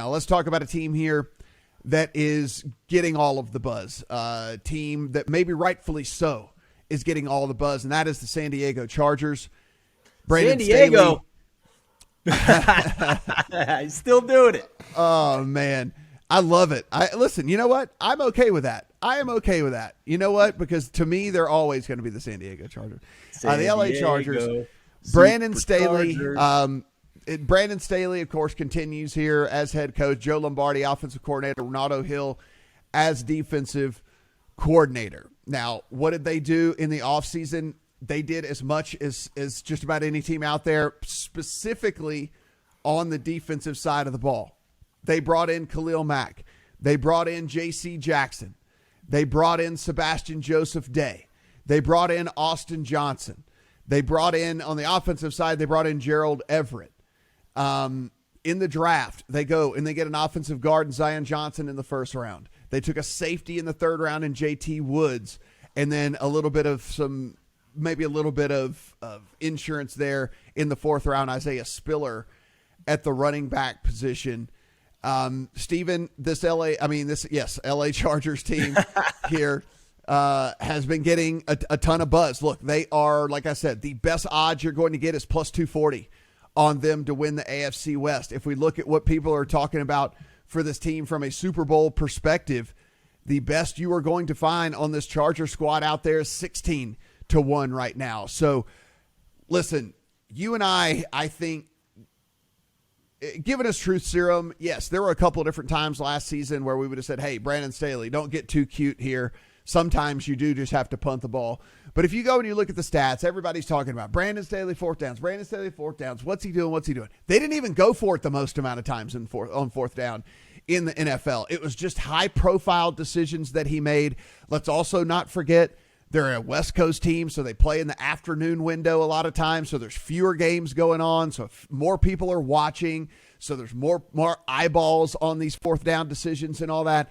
Now, let's talk about a team here that is getting all of the buzz. A team that maybe rightfully so is getting all the buzz, and that is the San Diego Chargers. San Diego. He's still doing it. Oh, man. I love it. Listen, you know what? I'm okay with that. I am okay with that. You know what? Because to me, they're always going to be the San Diego Chargers. The LA Chargers. Brandon Staley. Brandon Staley, of course, continues here as head coach. Joe Lombardi, offensive coordinator. Renato Hill as defensive coordinator. Now, what did they do in the offseason? They did as much as just about any team out there, specifically on the defensive side of the ball. They brought in Khalil Mack. They brought in J.C. Jackson. They brought in Sebastian Joseph Day. They brought in Austin Johnson. They brought in, on the offensive side, they brought in Gerald Everett. In the draft, they go and they get an offensive guard in Zion Johnson in the first round. They took a safety in the third round in J.T. Woods, and then maybe a little bit of insurance there in the fourth round, Isaiah Spiller at the running back position. Stephen, LA Chargers team here has been getting a ton of buzz. Look, they are, like I said, the best odds you're going to get is plus 240 on them to win the AFC West. If we look at what people are talking about for this team from a Super Bowl perspective, the best you are going to find on this Charger squad out there is 16-1 right now. So, listen, you and I think, giving us truth serum, yes, there were a couple of different times last season where we would have said, hey, Brandon Staley, don't get too cute here. Sometimes you do just have to punt the ball. But if you go and you look at the stats, everybody's talking about Brandon Staley fourth downs, Brandon Staley fourth downs. What's he doing? They didn't even go for it the most amount of times on fourth down in the NFL. It was just high-profile decisions that he made. Let's also not forget they're a West Coast team, so they play in the afternoon window a lot of times, so there's fewer games going on, so more people are watching, so there's more eyeballs on these fourth down decisions and all that.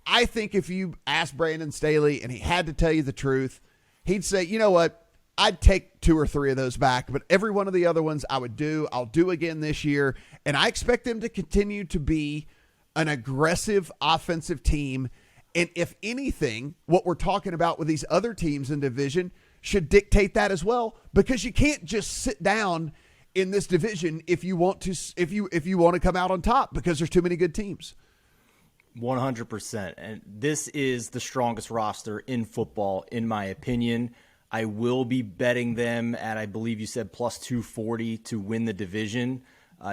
I think if you asked Brandon Staley and he had to tell you the truth, he'd say, you know what, I'd take 2 or 3 of those back, but every one of the other ones I'll do again this year, and I expect them to continue to be an aggressive offensive team. And if anything, what we're talking about with these other teams in division should dictate that as well, because you can't just sit down in this division if you want to come out on top, because there's too many good teams. 100%. And this is the strongest roster in football, in my opinion. I will be betting them at, I believe you said, plus 240 to win the division.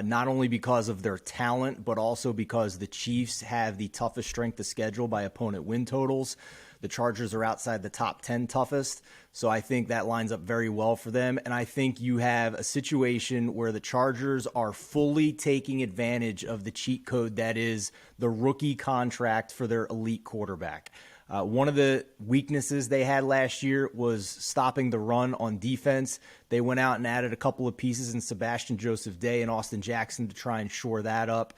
Not only because of their talent, but also because the Chiefs have the toughest strength of schedule by opponent win totals. The Chargers are outside the top 10 toughest, so I think that lines up very well for them. And I think you have a situation where the Chargers are fully taking advantage of the cheat code that is the rookie contract for their elite quarterback. One of the weaknesses they had last year was stopping the run on defense. They went out and added a couple of pieces in Sebastian Joseph Day and Austin Jackson to try and shore that up.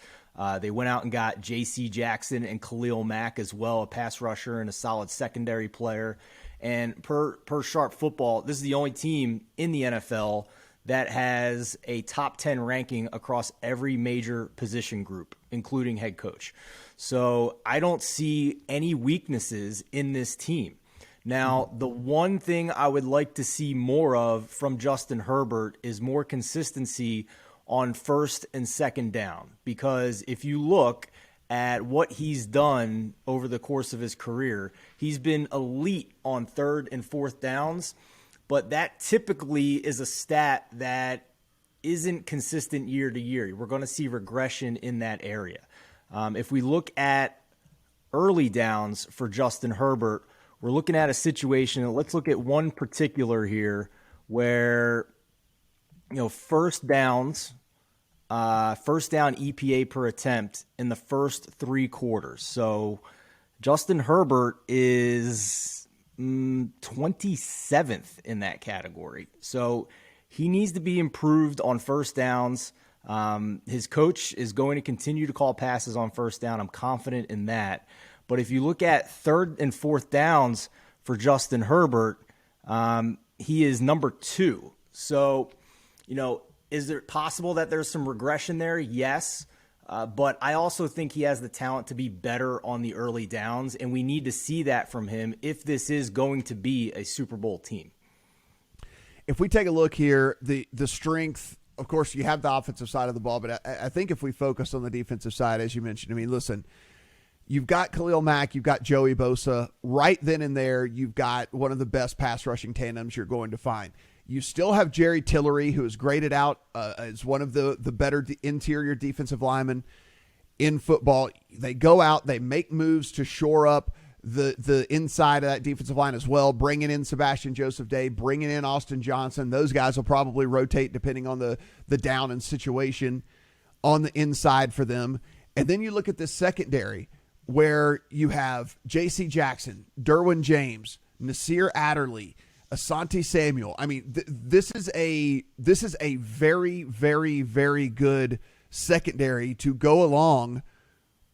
They went out and got J.C. Jackson and Khalil Mack as well, a pass rusher and a solid secondary player. And per Sharp Football, this is the only team in the NFL that has a top 10 ranking across every major position group, including head coach. So I don't see any weaknesses in this team. Now, the one thing I would like to see more of from Justin Herbert is more consistency on first and second down. Because if you look at what he's done over the course of his career, he's been elite on third and fourth downs, but that typically is a stat that isn't consistent year to year. We're going to see regression in that area. If we look at early downs for Justin Herbert, we're looking at a situation. Let's look at one particular here where, first down EPA per attempt in the first 3 quarters. So Justin Herbert is 27th in that category. So he needs to be improved on first downs. His coach is going to continue to call passes on first down. I'm confident in that. But if you look at third and fourth downs for Justin Herbert, he is number 2. So, is it possible that there's some regression there? Yes. But I also think he has the talent to be better on the early downs, and we need to see that from him if this is going to be a Super Bowl team. If we take a look here, the strength, of course, you have the offensive side of the ball, but I think if we focus on the defensive side, as you mentioned, I mean, listen, you've got Khalil Mack, you've got Joey Bosa. Right then and there, you've got one of the best pass rushing tandems you're going to find. You still have Jerry Tillery, who is graded out as one of the better interior defensive linemen in football. They go out, they make moves to shore up the inside of that defensive line as well, bringing in Sebastian Joseph Day, bringing in Austin Johnson. Those guys will probably rotate depending on the down and situation on the inside for them. And then you look at this secondary where you have J.C. Jackson, Derwin James, Nasir Adderley, Asante Samuel. I mean, this is a very, very, very good secondary to go along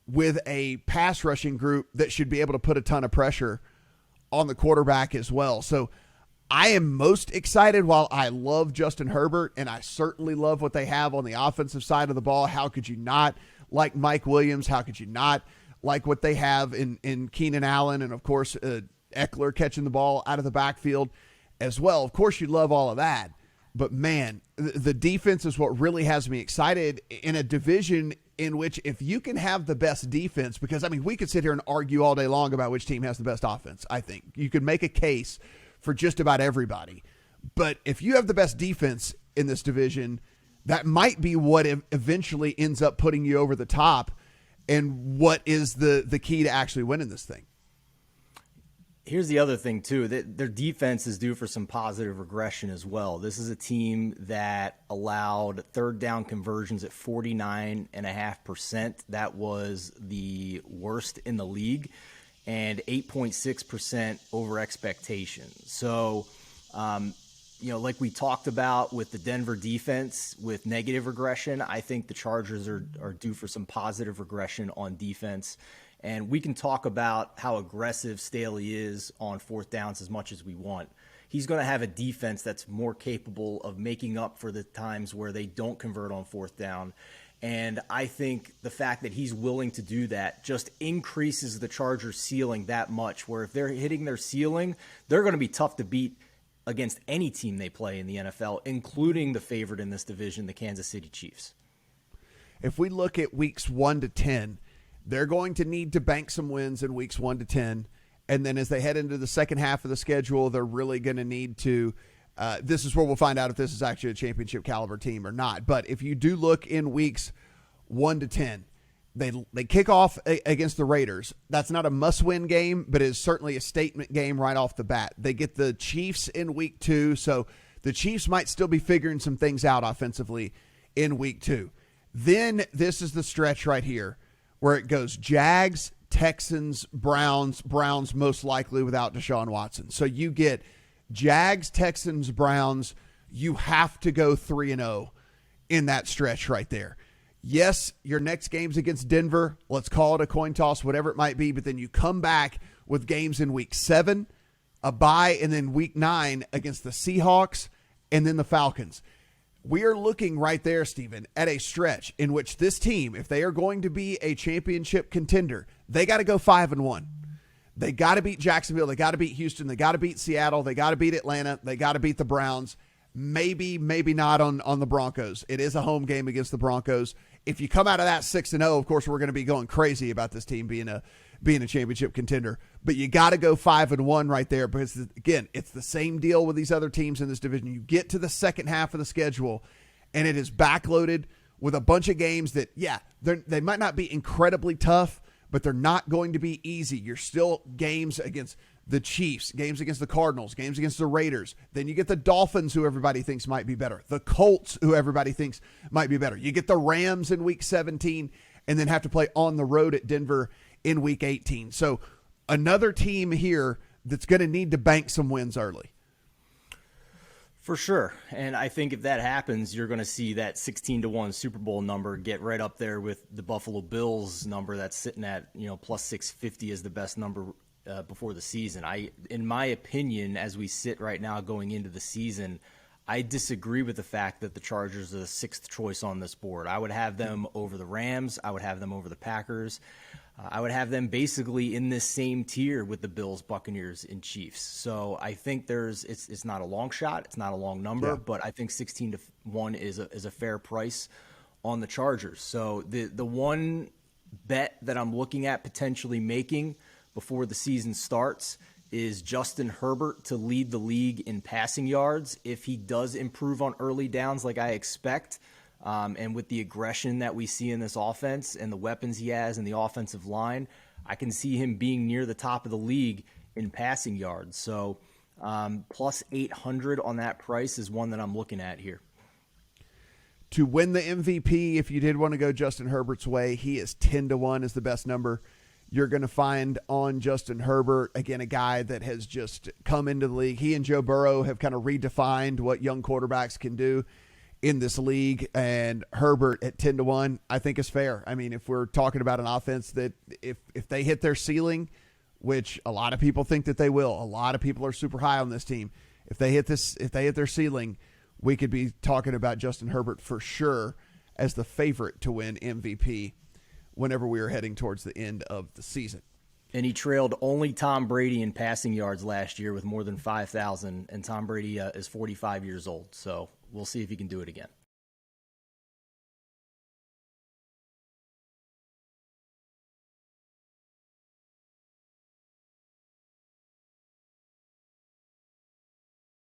with a pass rushing group that should be able to put a ton of pressure on the quarterback as well. So I am most excited. While I love Justin Herbert and I certainly love what they have on the offensive side of the ball, how could you not like Mike Williams? How could you not like what they have in Keenan Allen and, of course, Eckler catching the ball out of the backfield as well? Of course, you love all of that. But, man, the defense is what really has me excited in a division in which if you can have the best defense, because, I mean, we could sit here and argue all day long about which team has the best offense, I think. You could make a case for just about everybody. But if you have the best defense in this division, that might be what eventually ends up putting you over the top and what is the key to actually winning this thing. Here's the other thing, too. Their defense is due for some positive regression as well. This is a team that allowed third down conversions at 49.5%. That was the worst in the league, and 8.6% over expectations. So, like we talked about with the Denver defense with negative regression, I think the Chargers are due for some positive regression on defense. And we can talk about how aggressive Staley is on fourth downs as much as we want. He's going to have a defense that's more capable of making up for the times where they don't convert on fourth down. And I think the fact that he's willing to do that just increases the Chargers' ceiling that much, where if they're hitting their ceiling, they're going to be tough to beat against any team they play in the NFL, including the favorite in this division, the Kansas City Chiefs. If we look at weeks 1 to 10, they're going to need to bank some wins in weeks 1 to 10. And then as they head into the second half of the schedule, they're really going to need to this is where we'll find out if this is actually a championship caliber team or not. But if you do look in weeks 1 to 10, they kick off against the Raiders. That's not a must-win game, but it is certainly a statement game right off the bat. They get the Chiefs in week 2, so the Chiefs might still be figuring some things out offensively in week 2. Then this is the stretch right here where it goes Jags, Texans, Browns most likely without Deshaun Watson. So you get Jags, Texans, Browns. You have to go 3-0 in that stretch right there. Yes, your next game's against Denver. Let's call it a coin toss, whatever it might be. But then you come back with games in week 7, a bye, and then week 9 against the Seahawks and then the Falcons. We are looking right there, Stephen, at a stretch in which this team, if they are going to be a championship contender, they got to go 5-1. They got to beat Jacksonville. They got to beat Houston. They got to beat Seattle. They got to beat Atlanta. They got to beat the Browns. Maybe not on the Broncos. It is a home game against the Broncos. If you come out of that 6-0, of course, we're going to be going crazy about this team being a championship contender. But you got to go 5-1 right there because, again, it's the same deal with these other teams in this division. You get to the second half of the schedule, and it is backloaded with a bunch of games that, they might not be incredibly tough, but they're not going to be easy. You're still games against the Chiefs, games against the Cardinals, games against the Raiders. Then you get the Dolphins, who everybody thinks might be better. The Colts, who everybody thinks might be better. You get the Rams in week 17 and then have to play on the road at Denver in week 18. So another team here that's going to need to bank some wins early. For sure. And I think if that happens, you're going to see that 16-1 Super Bowl number get right up there with the Buffalo Bills number that's sitting at, plus 650 is the best number before the season. In my opinion, as we sit right now going into the season, I disagree with the fact that the Chargers are the 6th choice on this board. I would have them over the Rams. I would have them over the Packers. I would have them basically in this same tier with the Bills, Buccaneers, and Chiefs. So I think it's not a long shot. It's not a long number, but I think 16-1 is a fair price on the Chargers. So the one bet that I'm looking at potentially making before the season starts is Justin Herbert to lead the league in passing yards. If he does improve on early downs like I expect, and with the aggression that we see in this offense and the weapons he has in the offensive line, I can see him being near the top of the league in passing yards. So plus 800 on that price is one that I'm looking at here. To win the MVP, if you did want to go Justin Herbert's way, he is 10-1 is the best number you're going to find on Justin Herbert. Again, a guy that has just come into the league. He and Joe Burrow have kind of redefined what young quarterbacks can do in this league, and Herbert at 10-1, I think is fair. I mean, if we're talking about an offense that if they hit their ceiling, which a lot of people think that they will, a lot of people are super high on this team. If they hit their ceiling, we could be talking about Justin Herbert for sure as the favorite to win MVP whenever we are heading towards the end of the season. And he trailed only Tom Brady in passing yards last year with more than 5,000, and Tom Brady is 45 years old. So we'll see if he can do it again.